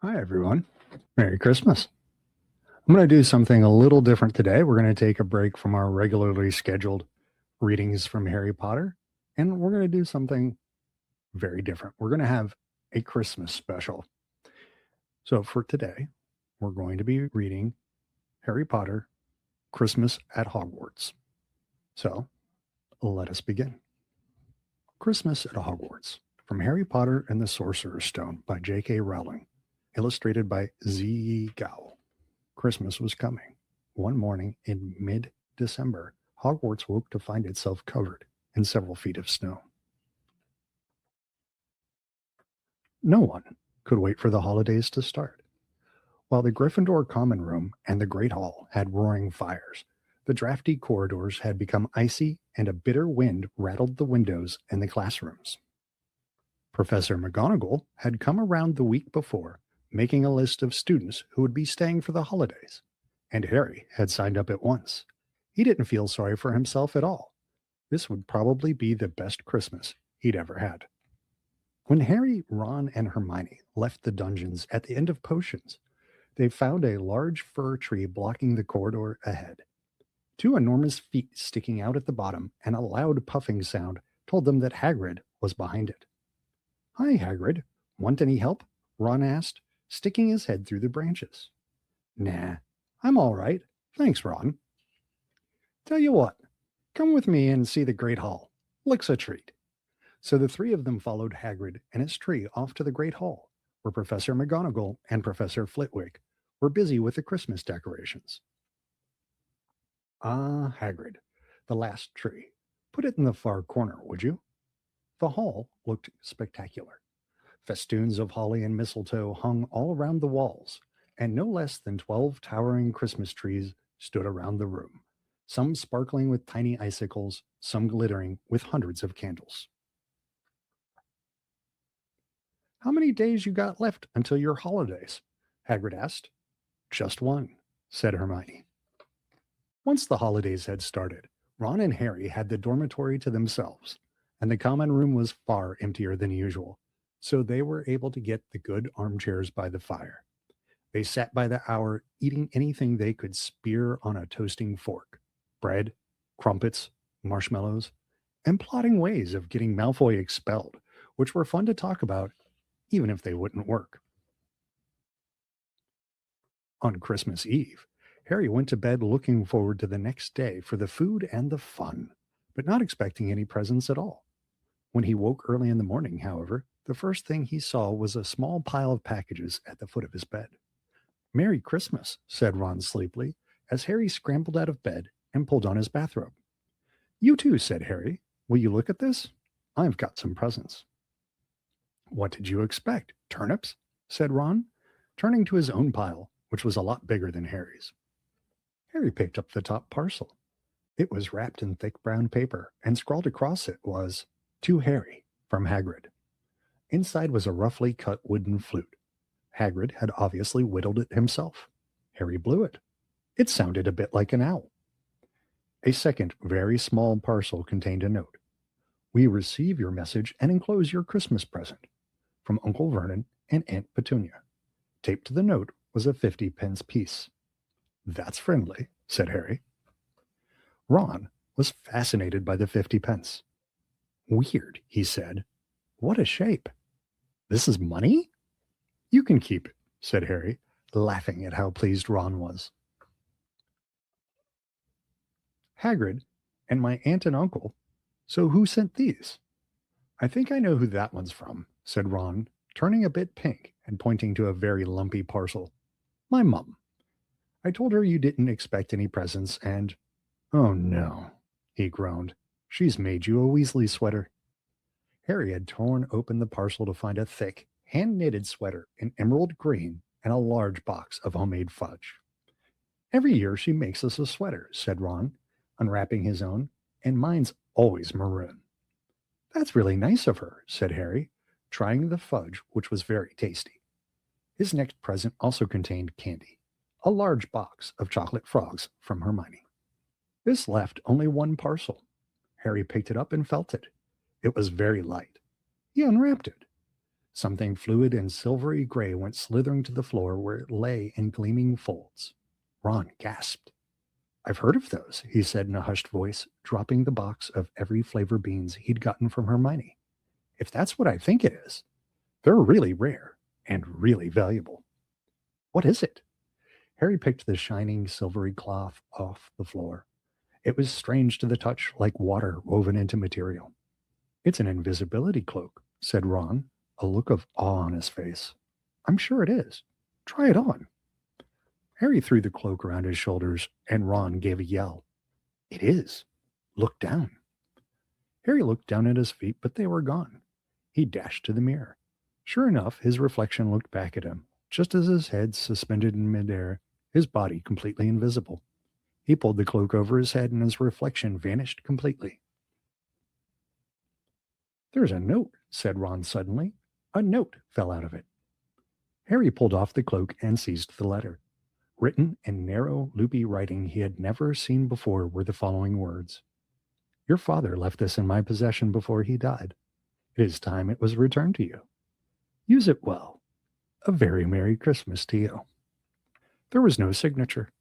Hi, everyone. Merry Christmas. I'm going to do something a little different today. We're going to take a break from our regularly scheduled readings from Harry Potter, and we're going to do something very different. We're going to have a Christmas special. So, for today, we're going to be reading Harry Potter Christmas at Hogwarts. So, let us begin. Christmas at Hogwarts from Harry Potter and the Sorcerer's Stone by J.K. Rowling, illustrated by Z. Gao. Christmas was coming. One morning in mid-December, Hogwarts woke to find itself covered in several feet of snow. No one could wait for the holidays to start. While the Gryffindor common room and the Great Hall had roaring fires, the drafty corridors had become icy and a bitter wind rattled the windows in the classrooms. Professor McGonagall had come around the week before, making a list of students who would be staying for the holidays, and Harry had signed up at once. He didn't feel sorry for himself at all. This would probably be the best Christmas he'd ever had. When Harry, Ron, and Hermione left the dungeons at the end of potions, they found a large fir tree blocking the corridor ahead. Two enormous feet sticking out at the bottom and a loud puffing sound told them that Hagrid was behind it. "Hi, Hagrid. Want any help?" Ron asked, sticking his head through the branches. "Nah, I'm all right. Thanks, Ron." "Tell you what, come with me and see the Great Hall. Looks a treat." So the three of them followed Hagrid and his tree off to the Great Hall, where Professor McGonagall and Professor Flitwick were busy with the Christmas decorations. "Ah, Hagrid, the last tree. Put it in the far corner, would you?" The hall looked spectacular. Festoons of holly and mistletoe hung all around the walls, and no less than 12 towering Christmas trees stood around the room, some sparkling with tiny icicles, some glittering with hundreds of candles. "How many days you got left until your holidays?" Hagrid asked. "Just one," said Hermione. Once the holidays had started, Ron and Harry had the dormitory to themselves, and the common room was far emptier than usual, so they were able to get the good armchairs by the fire. They sat by the hour, eating anything they could spear on a toasting fork: bread, crumpets, marshmallows, and plotting ways of getting Malfoy expelled, which were fun to talk about, even if they wouldn't work. On Christmas Eve, Harry went to bed looking forward to the next day for the food and the fun, but not expecting any presents at all. When he woke early in the morning, however, the first thing he saw was a small pile of packages at the foot of his bed. "Merry Christmas," said Ron sleepily, as Harry scrambled out of bed and pulled on his bathrobe. "You too," said Harry. "Will you look at this? I've got some presents." "What did you expect? Turnips?" said Ron, turning to his own pile, which was a lot bigger than Harry's. Harry picked up the top parcel. It was wrapped in thick brown paper, and scrawled across it was, "To Harry, from Hagrid." Inside was a roughly cut wooden flute. Hagrid had obviously whittled it himself. Harry blew it. It sounded a bit like an owl. A second, very small parcel contained a note. "We receive your message and enclose your Christmas present. From Uncle Vernon and Aunt Petunia." Taped to the note was a 50-pence piece. "That's friendly," said Harry. Ron was fascinated by the 50 pence. "Weird," he said. "What a shape. This is money?" "You can keep it," said Harry, laughing at how pleased Ron was. "Hagrid and my aunt and uncle. So who sent these?" "I think I know who that one's from," said Ron, turning a bit pink and pointing to a very lumpy parcel. "My mum. I told her you didn't expect any presents, and oh no," he groaned, "she's made you a Weasley sweater." Harry had torn open the parcel to find a thick, hand-knitted sweater in emerald green and a large box of homemade fudge. "Every year she makes us a sweater," said Ron, unwrapping his own, "and mine's always maroon." "That's really nice of her," said Harry, trying the fudge, which was very tasty. His next present also contained candy, a large box of chocolate frogs from Hermione. This left only one parcel. Harry picked it up and felt it. It was very light. He unwrapped it. Something fluid and silvery gray went slithering to the floor where it lay in gleaming folds. Ron gasped. I've heard of those, he said in a hushed voice, dropping the box of every flavor beans he'd gotten from Hermione. If that's what I think it is, they're really rare and really valuable. What is it? Harry picked the shining silvery cloth off the floor. It was strange to the touch, like water woven into material. It's an invisibility cloak, said Ron, a look of awe on his face. I'm sure it is. Try it on. Harry threw the cloak around his shoulders, and Ron gave a yell. It is. Look down. Harry looked down at his feet, but they were gone. He dashed to the mirror. Sure enough, his reflection looked back at him, just as his head suspended in midair, his body completely invisible. He pulled the cloak over his head, and his reflection vanished completely. There's a note, said Ron suddenly. A note fell out of it. Harry pulled off the cloak and seized the letter. Written in narrow, loopy writing he had never seen before were the following words. Your father left this in my possession before he died. It is time it was returned to you. Use it well. A very Merry Christmas to you. There was no signature.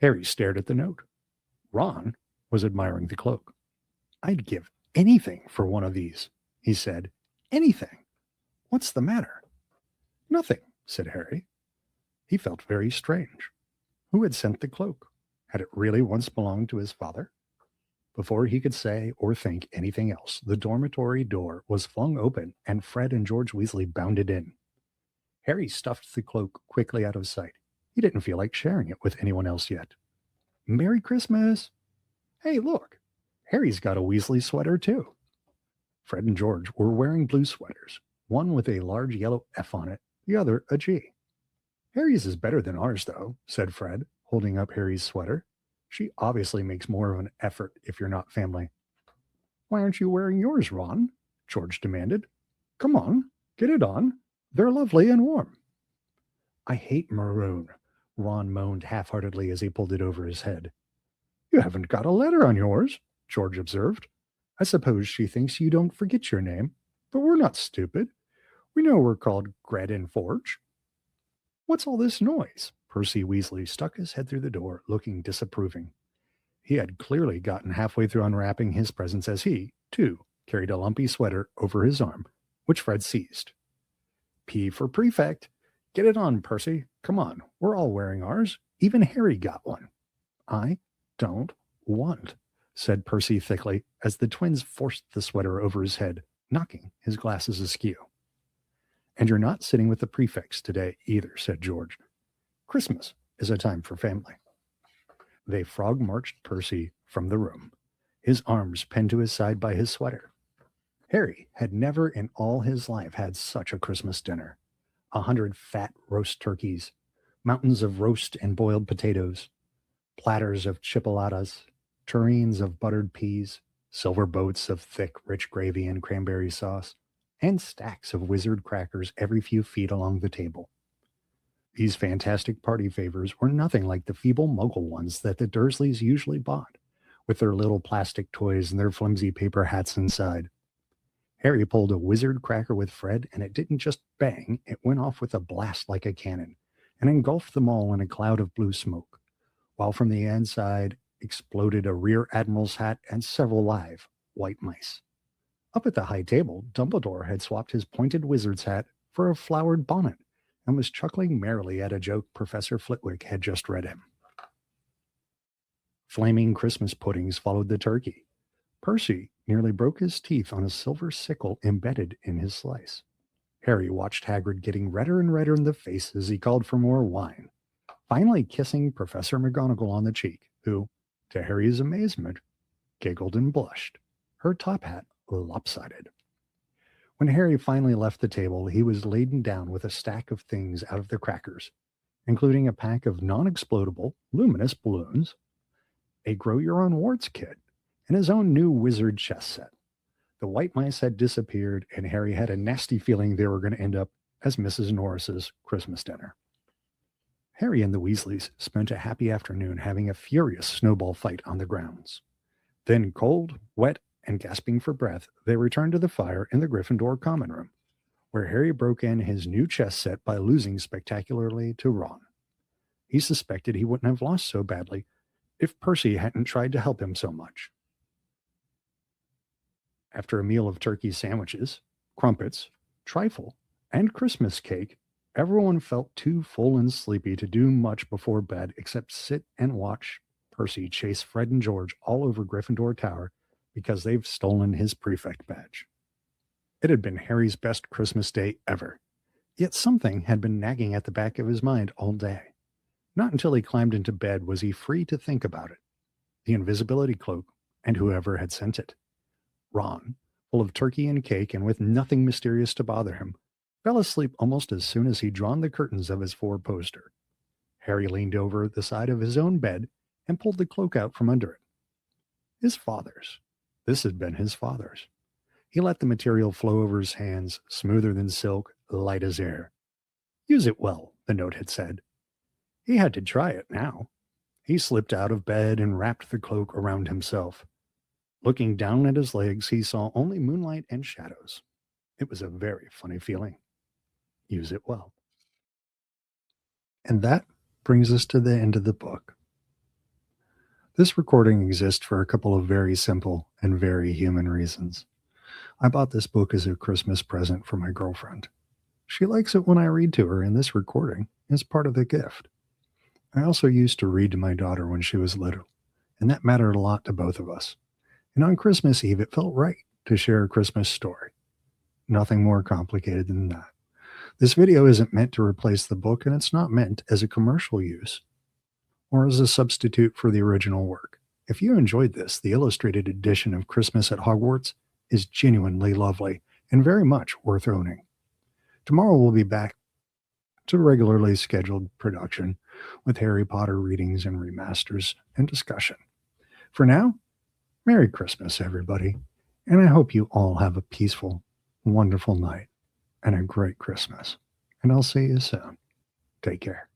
Harry stared at the note. Ron was admiring the cloak. I'd give anything for one of these, he said. Anything. What's the matter? Nothing, said Harry. He felt very strange. Who had sent the cloak? Had it really once belonged to his father? Before he could say or think anything else, the dormitory door was flung open and Fred and George Weasley bounded in. Harry stuffed the cloak quickly out of sight. He didn't feel like sharing it with anyone else yet. Merry Christmas! Hey, look! Harry's got a Weasley sweater, too. Fred and George were wearing blue sweaters, one with a large yellow F on it, the other a G. Harry's is better than ours, though, said Fred, holding up Harry's sweater. She obviously makes more of an effort if you're not family. Why aren't you wearing yours, Ron? George demanded. Come on, get it on. They're lovely and warm. I hate maroon, Ron moaned half-heartedly as he pulled it over his head. You haven't got a letter on yours, George observed. I suppose she thinks you don't forget your name, but we're not stupid. We know we're called Gred and Forge. What's all this noise? Percy Weasley stuck his head through the door, looking disapproving. He had clearly gotten halfway through unwrapping his presents as he, too, carried a lumpy sweater over his arm, which Fred seized. P for prefect. Get it on, Percy. Come on, we're all wearing ours. Even Harry got one. I don't want, said Percy thickly, as the twins forced the sweater over his head, knocking his glasses askew. And you're not sitting with the prefects today either, said George. Christmas is a time for family. They frog-marched Percy from the room, his arms pinned to his side by his sweater. Harry had never in all his life had such a Christmas dinner. 100 fat roast turkeys, mountains of roast and boiled potatoes, platters of chipolatas, tureens of buttered peas, silver boats of thick, rich gravy and cranberry sauce, and stacks of wizard crackers every few feet along the table. These fantastic party favors were nothing like the feeble muggle ones that the Dursleys usually bought, with their little plastic toys and their flimsy paper hats inside. Harry pulled a wizard cracker with Fred, and it didn't just bang, it went off with a blast like a cannon, and engulfed them all in a cloud of blue smoke, while from the inside exploded a rear admiral's hat and several live white mice. Up at the high table, Dumbledore had swapped his pointed wizard's hat for a flowered bonnet, and was chuckling merrily at a joke Professor Flitwick had just read him. Flaming Christmas puddings followed the turkey. Percy nearly broke his teeth on a silver sickle embedded in his slice. Harry watched Hagrid getting redder and redder in the face as he called for more wine, finally kissing Professor McGonagall on the cheek, who, to Harry's amazement, giggled and blushed, her top hat lopsided. When Harry finally left the table, he was laden down with a stack of things out of the crackers, including a pack of non-explodable, luminous balloons, a grow-your-own-warts kit, and his own new wizard chess set. The white mice had disappeared, and Harry had a nasty feeling they were going to end up as Mrs. Norris's Christmas dinner. Harry and the Weasleys spent a happy afternoon having a furious snowball fight on the grounds. Then, cold, wet, and gasping for breath, they returned to the fire in the Gryffindor common room, where Harry broke in his new chess set by losing spectacularly to Ron. He suspected he wouldn't have lost so badly if Percy hadn't tried to help him so much. After a meal of turkey sandwiches, crumpets, trifle, and Christmas cake, everyone felt too full and sleepy to do much before bed except sit and watch Percy chase Fred and George all over Gryffindor Tower because they've stolen his prefect badge. It had been Harry's best Christmas day ever, yet something had been nagging at the back of his mind all day. Not until he climbed into bed was he free to think about it. The invisibility cloak and whoever had sent it. Ron, full of turkey and cake and with nothing mysterious to bother him, fell asleep almost as soon as he'd drawn the curtains of his four-poster. Harry leaned over the side of his own bed and pulled the cloak out from under it. His father's. This had been his father's. He let the material flow over his hands, smoother than silk, light as air. Use it well, the note had said. He had to try it now. He slipped out of bed and wrapped the cloak around himself. Looking down at his legs, he saw only moonlight and shadows. It was a very funny feeling. Use it well. And that brings us to the end of the book. This recording exists for a couple of very simple and very human reasons. I bought this book as a Christmas present for my girlfriend. She likes it when I read to her, and this recording is part of the gift. I also used to read to my daughter when she was little, and that mattered a lot to both of us. And on Christmas Eve, it felt right to share a Christmas story. Nothing more complicated than that. This video isn't meant to replace the book, and it's not meant as a commercial use or as a substitute for the original work. If you enjoyed this, the illustrated edition of Christmas at Hogwarts is genuinely lovely and very much worth owning. Tomorrow we'll be back to regularly scheduled production with Harry Potter readings and remasters and discussion. For now, Merry Christmas, everybody, and I hope you all have a peaceful, wonderful night and a great Christmas. And I'll see you soon. Take care.